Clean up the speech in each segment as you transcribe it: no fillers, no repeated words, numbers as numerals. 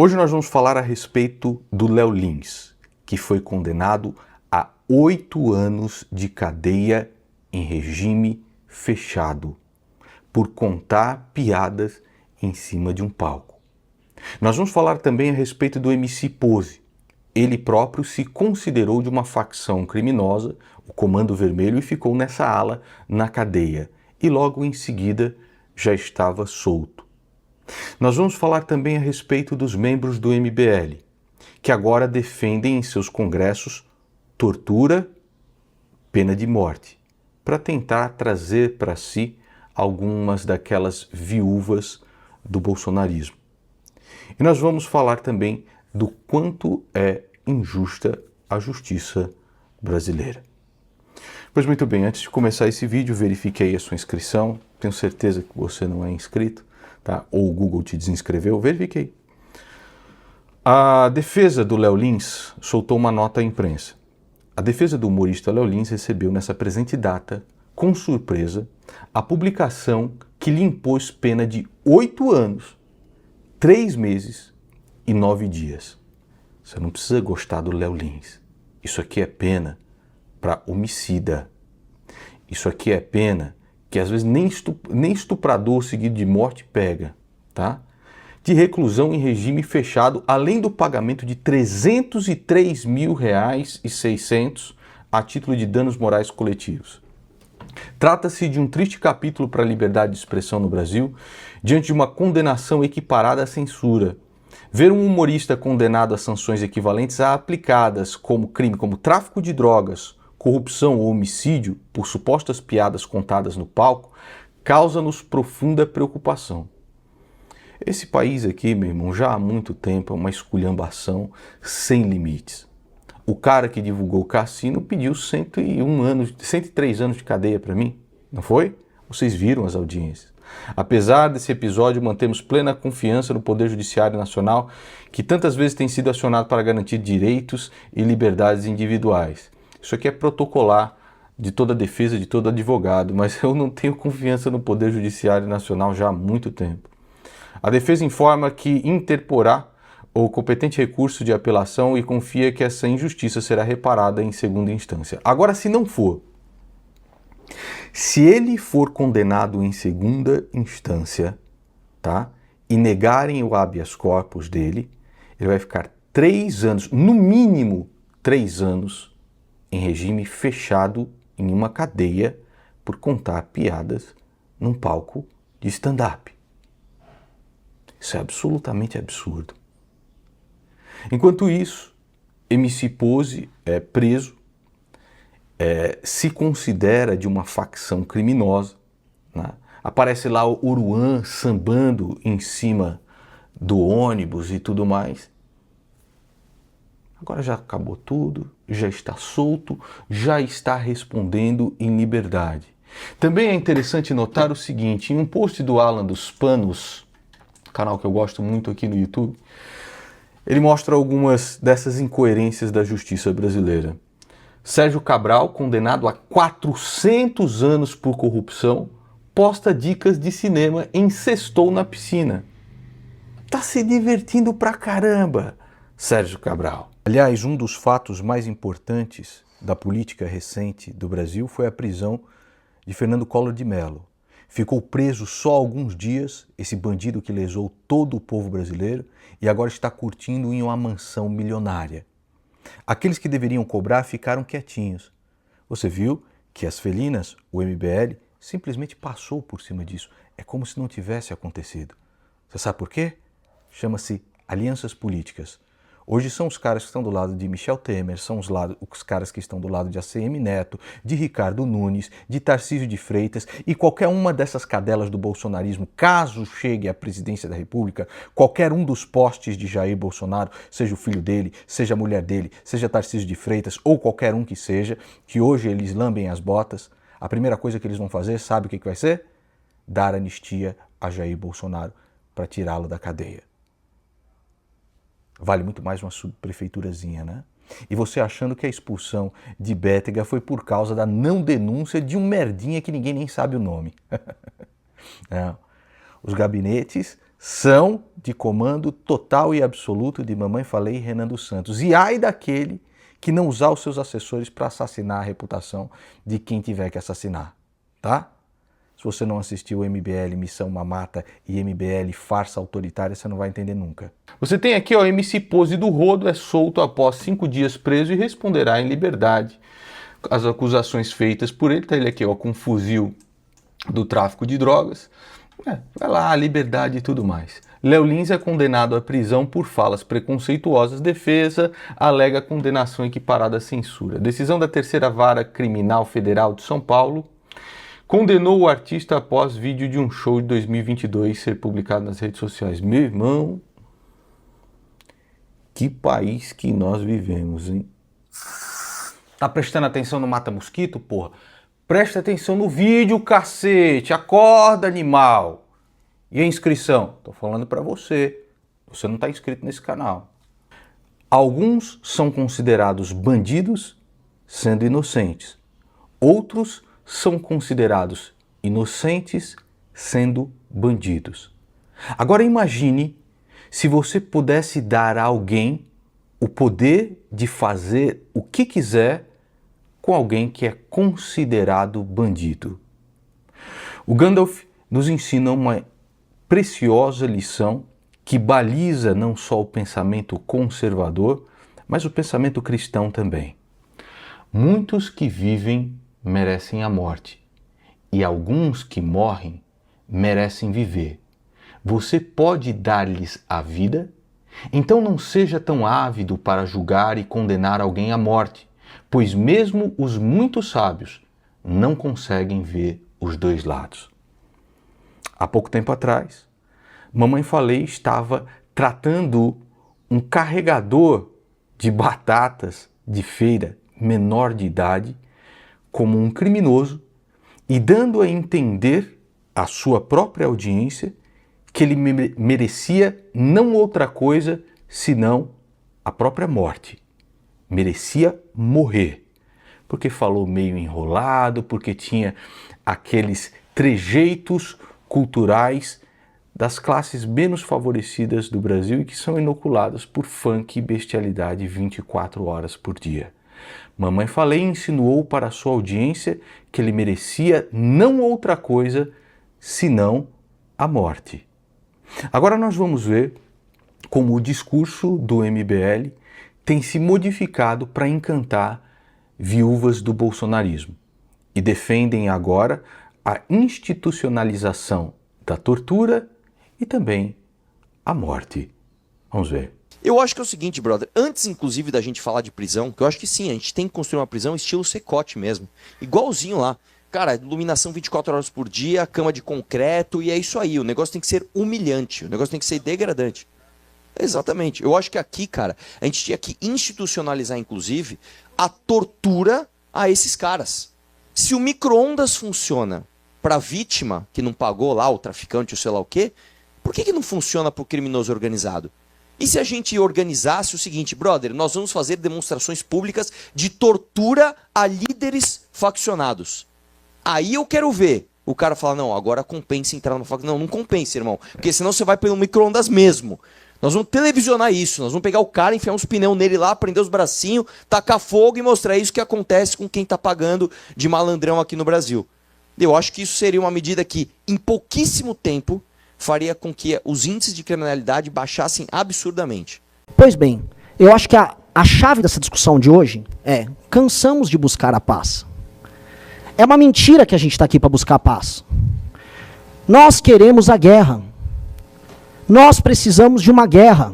Hoje nós vamos falar a respeito do Léo Lins, que foi condenado a 8 anos de cadeia em regime fechado por contar piadas em cima de um palco. Nós vamos falar também a respeito do MC Pose. Ele próprio se considerou de uma facção criminosa, o Comando Vermelho, e ficou nessa ala na cadeia. E logo em seguida já estava solto. Nós vamos falar também a respeito dos membros do MBL, que agora defendem em seus congressos tortura, pena de morte, para tentar trazer para si algumas daquelas viúvas do bolsonarismo. E nós vamos falar também do quanto é injusta a justiça brasileira. Pois muito bem, antes de começar esse vídeo, verifiquei a sua inscrição. Tenho certeza que você não é inscrito, tá? Ou o Google te desinscreveu, verifiquei. A defesa do Léo Lins soltou uma nota à imprensa. A defesa do humorista Léo Lins recebeu nessa presente data, com surpresa, a publicação que lhe impôs pena de 8 anos, 3 meses e 9 dias. Você não precisa gostar do Léo Lins. Isso aqui é pena para homicida. Isso aqui é pena que às vezes nem estuprador seguido de morte pega, tá? De reclusão em regime fechado, além do pagamento de R$ 303.600 a título de danos morais coletivos. Trata-se de um triste capítulo para a liberdade de expressão no Brasil, diante de uma condenação equiparada à censura. Ver um humorista condenado a sanções equivalentes a aplicadas como crime como tráfico de drogas, corrupção ou homicídio por supostas piadas contadas no palco, causa-nos profunda preocupação. Esse país aqui, meu irmão, já há muito tempo é uma esculhambação sem limites. O cara que divulgou o cassino pediu 103 anos de cadeia para mim, não foi? Vocês viram as audiências. Apesar desse episódio, mantemos plena confiança no Poder Judiciário Nacional, que tantas vezes tem sido acionado para garantir direitos e liberdades individuais. Isso aqui é protocolar de toda defesa, de todo advogado, mas eu não tenho confiança no Poder Judiciário Nacional já há muito tempo. A defesa informa que interporá o competente recurso de apelação e confia que essa injustiça será reparada em segunda instância. Agora, se não for, se ele for condenado em segunda instância, tá, e negarem o habeas corpus dele, ele vai ficar 3 anos, no mínimo 3 anos, em regime fechado em uma cadeia por contar piadas num palco de stand-up. Isso é absolutamente absurdo. Enquanto isso, MC Pose é preso, se considera de uma facção criminosa, né? Aparece lá o Uruan sambando em cima do ônibus e tudo mais. Agora já acabou tudo, já está solto, já está respondendo em liberdade. Também é interessante notar o seguinte, em um post do Alan dos Panos, canal que eu gosto muito aqui no YouTube, ele mostra algumas dessas incoerências da justiça brasileira. Sérgio Cabral, condenado a 400 anos por corrupção, posta dicas de cinema em Sextou na Piscina. Tá se divertindo pra caramba, Sérgio Cabral. Aliás, um dos fatos mais importantes da política recente do Brasil foi a prisão de Fernando Collor de Mello. Ficou preso só alguns dias, esse bandido que lesou todo o povo brasileiro, e agora está curtindo em uma mansão milionária. Aqueles que deveriam cobrar ficaram quietinhos. Você viu que as felinas, o MBL, simplesmente passou por cima disso. É como se não tivesse acontecido. Você sabe por quê? Chama-se alianças políticas. Hoje são os caras que estão do lado de Michel Temer, são os caras que estão do lado de ACM Neto, de Ricardo Nunes, de Tarcísio de Freitas e qualquer uma dessas cadelas do bolsonarismo, caso chegue à presidência da República, qualquer um dos postes de Jair Bolsonaro, seja o filho dele, seja a mulher dele, seja Tarcísio de Freitas ou qualquer um que seja, que hoje eles lambem as botas, a primeira coisa que eles vão fazer, sabe o que vai ser? Dar anistia a Jair Bolsonaro para tirá-lo da cadeia. Vale muito mais uma subprefeiturazinha, né? E você achando que a expulsão de Bétega foi por causa da não denúncia de um merdinha que ninguém nem sabe o nome. Não. Os gabinetes são de comando total e absoluto de Mamãe Falei e Renan dos Santos. E ai daquele que não usar os seus assessores para assassinar a reputação de quem tiver que assassinar, tá? Se você não assistiu MBL Missão Mamata e MBL Farsa Autoritária, você não vai entender nunca. Você tem aqui, ó, MC Pose do Rodo é solto após 5 dias preso e responderá em liberdade as acusações feitas por ele. Tá ele aqui, ó, com um fuzil do tráfico de drogas. Vai lá, liberdade e tudo mais. Léo Lins é condenado à prisão por falas preconceituosas. Defesa alega condenação equiparada à censura. Decisão da Terceira Vara Criminal Federal de São Paulo condenou o artista após vídeo de um show de 2022 ser publicado nas redes sociais. Meu irmão, que país que nós vivemos, hein? Tá prestando atenção no Mata Mosquito, porra? Presta atenção no vídeo, cacete! Acorda, animal! E a inscrição? Tô falando pra você. Você não tá inscrito nesse canal. Alguns são considerados bandidos, sendo inocentes. Outros são considerados inocentes, sendo bandidos. Agora imagine se você pudesse dar a alguém o poder de fazer o que quiser com alguém que é considerado bandido. O Gandalf nos ensina uma preciosa lição que baliza não só o pensamento conservador, mas o pensamento cristão também. Muitos que vivem merecem a morte, e alguns que morrem merecem viver. Você pode dar-lhes a vida? Então não seja tão ávido para julgar e condenar alguém à morte, pois mesmo os muito sábios não conseguem ver os dois lados. Há pouco tempo atrás, Mamãe Falei estava tratando um carregador de batatas de feira menor de idade como um criminoso e dando a entender à sua própria audiência que ele merecia não outra coisa senão a própria morte. Merecia morrer, porque falou meio enrolado, porque tinha aqueles trejeitos culturais das classes menos favorecidas do Brasil e que são inoculadas por funk e bestialidade 24 horas por dia. Mamãe Falei insinuou para a sua audiência que ele merecia não outra coisa senão a morte. Agora nós vamos ver como o discurso do MBL tem se modificado para encantar viúvas do bolsonarismo e defendem agora a institucionalização da tortura e também a morte. Vamos ver. Eu acho que é o seguinte, brother, antes inclusive da gente falar de prisão, que eu acho que sim, a gente tem que construir uma prisão estilo Secote mesmo, igualzinho lá. Cara, iluminação 24 horas por dia, cama de concreto, e é isso aí, o negócio tem que ser humilhante, o negócio tem que ser degradante. Exatamente, eu acho que aqui, cara, a gente tinha que institucionalizar, inclusive, a tortura a esses caras. Se o micro-ondas funciona pra vítima, que não pagou lá, o traficante, ou sei lá o quê, por que não funciona pro criminoso organizado? E se a gente organizasse o seguinte, brother, nós vamos fazer demonstrações públicas de tortura a líderes faccionados. Aí eu quero ver o cara falar, não, agora compensa entrar numa facção. Não, não compensa, irmão, porque senão você vai pelo micro-ondas mesmo. Nós vamos televisionar isso, nós vamos pegar o cara, enfiar uns pneus nele lá, prender os bracinhos, tacar fogo e mostrar isso que acontece com quem tá pagando de malandrão aqui no Brasil. Eu acho que isso seria uma medida que, em pouquíssimo tempo, faria com que os índices de criminalidade baixassem absurdamente. Pois bem, eu acho que a chave dessa discussão de hoje é: cansamos de buscar a paz. É uma mentira que a gente está aqui para buscar a paz. Nós queremos a guerra. Nós precisamos de uma guerra.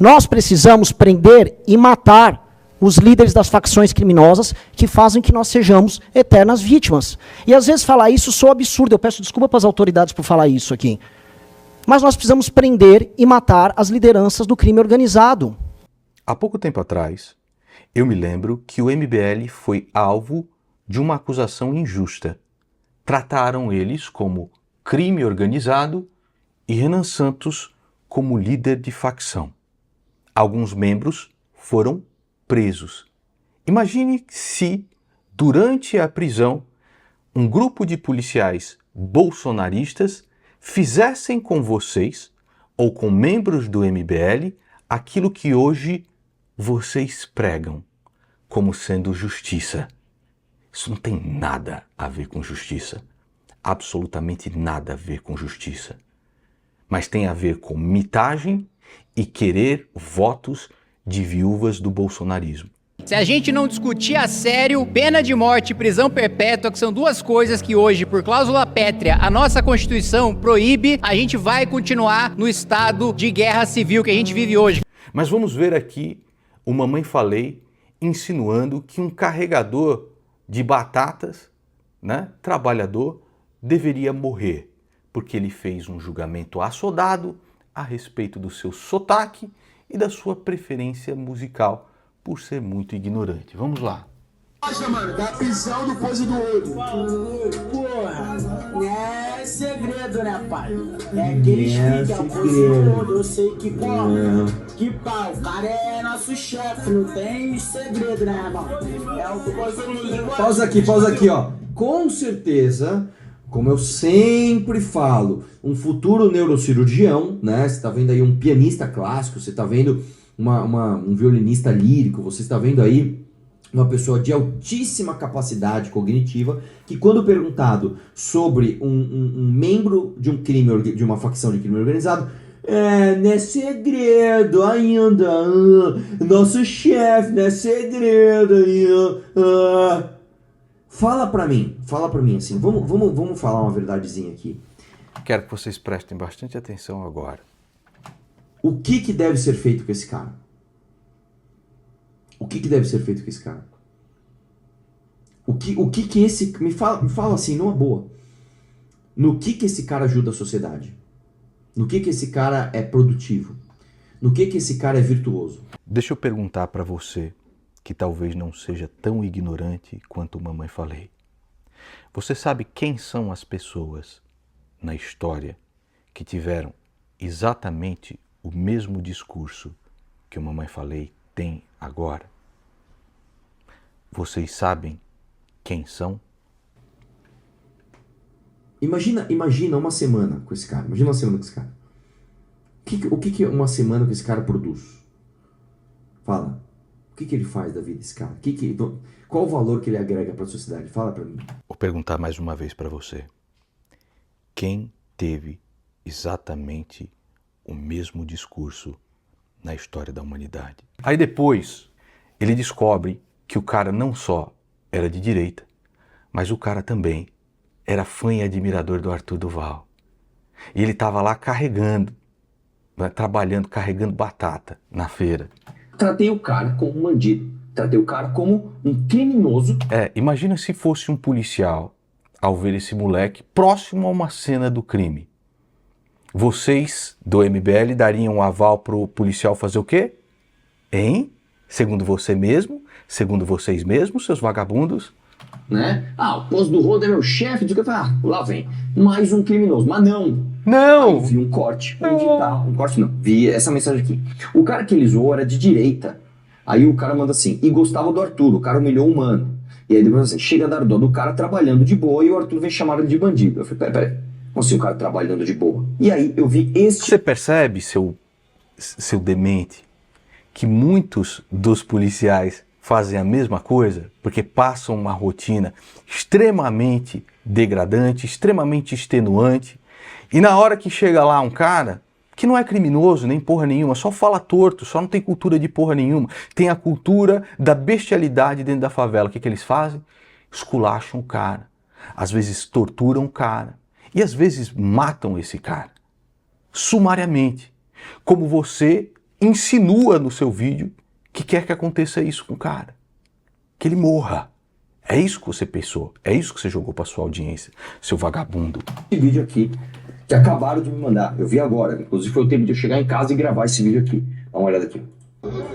Nós precisamos prender e matar os líderes das facções criminosas que fazem que nós sejamos eternas vítimas. E às vezes falar isso soa absurdo, eu peço desculpa para as autoridades por falar isso aqui. Mas nós precisamos prender e matar as lideranças do crime organizado. Há pouco tempo atrás, eu me lembro que o MBL foi alvo de uma acusação injusta. Trataram eles como crime organizado e Renan Santos como líder de facção. Alguns membros foram presos. Imagine se, durante a prisão, um grupo de policiais bolsonaristas fizessem com vocês ou com membros do MBL aquilo que hoje vocês pregam como sendo justiça. Isso não tem nada a ver com justiça. Absolutamente nada a ver com justiça. Mas tem a ver com mitagem e querer votos de viúvas do bolsonarismo. Se a gente não discutir a sério pena de morte e prisão perpétua, que são duas coisas que hoje, por cláusula pétrea, a nossa Constituição proíbe, a gente vai continuar no estado de guerra civil que a gente vive hoje. Mas vamos ver aqui o Mamãe Falei insinuando que um carregador de batatas, né, trabalhador, deveria morrer, porque ele fez um julgamento assodado a respeito do seu sotaque e da sua preferência musical, por ser muito ignorante. Vamos lá. Nossa, mano, da prisão do pose do outro. Porra, não é segredo, né, pai? É que eles ficam pose do outro. Eu sei que, porra, que pau, o cara é nosso chefe, não tem segredo, né, irmão? É o pose do outro. Pausa aqui, ó. Com certeza, como eu sempre falo, um futuro neurocirurgião, né? Você tá vendo aí um pianista clássico, você tá vendo um violinista lírico, você está vendo aí uma pessoa de altíssima capacidade cognitiva que, quando perguntado sobre um membro de um crime, de uma facção de crime organizado, não é segredo ainda, nosso chefe, não é segredo ainda. Fala pra mim assim, vamos falar uma verdadezinha aqui. Quero que vocês prestem bastante atenção agora. O que deve ser feito com esse cara? O que deve ser feito com esse cara? O que esse... Me fala assim, numa boa. No que esse cara ajuda a sociedade? No que esse cara é produtivo? No que esse cara é virtuoso? Deixa eu perguntar para você, que talvez não seja tão ignorante quanto Mamãe Falei. Você sabe quem são as pessoas na história que tiveram exatamente o mesmo discurso que o Mamãe Falei tem agora? Vocês sabem quem são? Imagina uma semana com esse cara. Imagina uma semana com esse cara. O que uma semana com esse cara produz? Fala. O que ele faz da vida desse cara? Qual o valor que ele agrega para a sociedade? Fala para mim. Vou perguntar mais uma vez para você. Quem teve exatamente o mesmo discurso na história da humanidade? Aí depois ele descobre que o cara não só era de direita, mas o cara também era fã e admirador do Arthur Duval. E ele estava lá carregando, trabalhando, carregando batata na feira. Tratei o cara como um bandido. Tratei o cara como um criminoso. Imagina se fosse um policial ao ver esse moleque próximo a uma cena do crime. Vocês do MBL dariam um aval pro policial fazer o quê? Hein? Segundo você mesmo? Segundo vocês mesmos, seus vagabundos? Né? O Pose do Rodo é meu chefe. Lá vem. Mais um criminoso. Mas não. Não! Aí vi um corte. Onde tá? Um corte não. Vi essa mensagem aqui. O cara que ele zoou era de direita. Aí o cara manda assim, e gostava do Arthur. O cara humilhou o mano. E aí depois assim, chega a dar dó do cara trabalhando de boa e o Arthur vem chamar ele de bandido. Eu falei, peraí. Como assim o cara trabalhando de boa? E aí eu vi este... Você percebe, seu demente, que muitos dos policiais fazem a mesma coisa? Porque passam uma rotina extremamente degradante, extremamente extenuante. E na hora que chega lá um cara que não é criminoso nem porra nenhuma, só fala torto, só não tem cultura de porra nenhuma, tem a cultura da bestialidade dentro da favela. O que eles fazem? Esculacham o cara, às vezes torturam o cara e às vezes matam esse cara, sumariamente. Como você insinua no seu vídeo que quer que aconteça isso com o cara, que ele morra. É isso que você pensou, é isso que você jogou para sua audiência, seu vagabundo. Esse vídeo aqui, que acabaram de me mandar, eu vi agora, inclusive foi o tempo de eu chegar em casa e gravar esse vídeo aqui. Dá uma olhada aqui.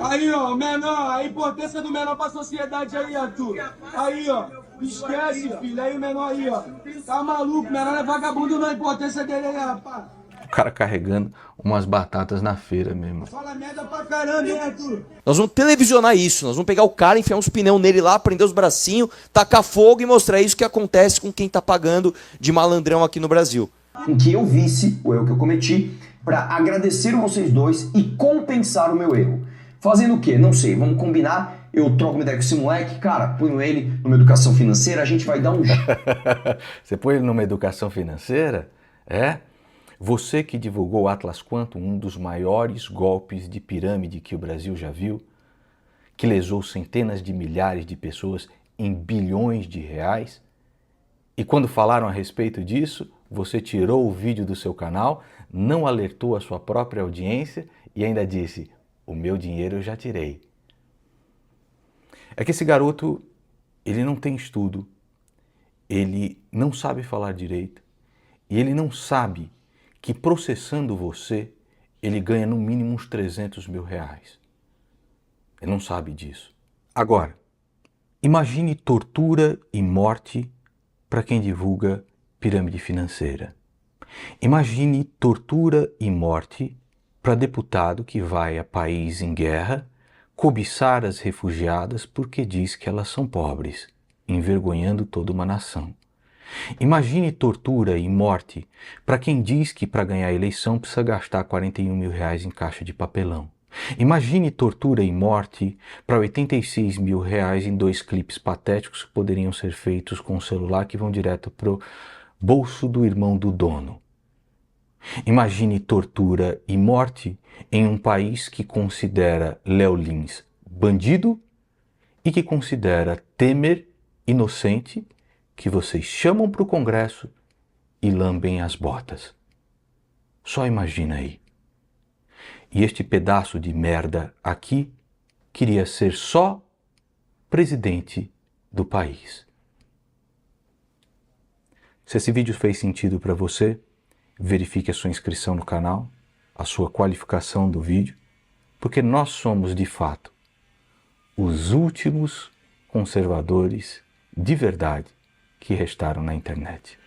Aí, ó, menor, a importância do menor pra sociedade aí, Arthur. Aí, ó, esquece, filho, aí o menor aí, ó. Tá maluco, o menor é vagabundo, não, a importância dele aí, rapaz. O cara carregando umas batatas na feira mesmo. Fala merda pra caramba, hein, Arthur? Nós vamos televisionar isso, nós vamos pegar o cara, enfiar uns pneus nele lá, prender os bracinhos, tacar fogo e mostrar isso que acontece com quem tá pagando de malandrão aqui no Brasil. em que eu visse o erro que eu cometi para agradecer vocês dois e compensar o meu erro. Fazendo o quê? Não sei, vamos combinar, eu troco uma ideia com esse moleque, cara, ponho ele numa educação financeira, a gente vai dar um... Você põe ele numa educação financeira? É? Você que divulgou o Atlas Quantum, um dos maiores golpes de pirâmide que o Brasil já viu, que lesou centenas de milhares de pessoas em bilhões de reais, e quando falaram a respeito disso, você tirou o vídeo do seu canal, não alertou a sua própria audiência e ainda disse: o meu dinheiro eu já tirei. É que esse garoto, ele não tem estudo, ele não sabe falar direito e ele não sabe que processando você, ele ganha no mínimo uns 300 mil reais. Ele não sabe disso. Agora, imagine tortura e morte para quem divulga pirâmide financeira. Imagine tortura e morte para deputado que vai a país em guerra cobiçar as refugiadas porque diz que elas são pobres, envergonhando toda uma nação. Imagine tortura e morte para quem diz que para ganhar a eleição precisa gastar 41 mil reais em caixa de papelão. Imagine tortura e morte para 86 mil reais em 2 clipes patéticos que poderiam ser feitos com um celular que vão direto pro bolso do irmão do dono. Imagine tortura e morte em um país que considera Léo Lins bandido e que considera Temer inocente, que vocês chamam para o Congresso e lambem as botas. Só imagina aí. E este pedaço de merda aqui queria ser só presidente do país. Se esse vídeo fez sentido para você, verifique a sua inscrição no canal, a sua qualificação do vídeo, porque nós somos, de fato, os últimos conservadores de verdade que restaram na internet.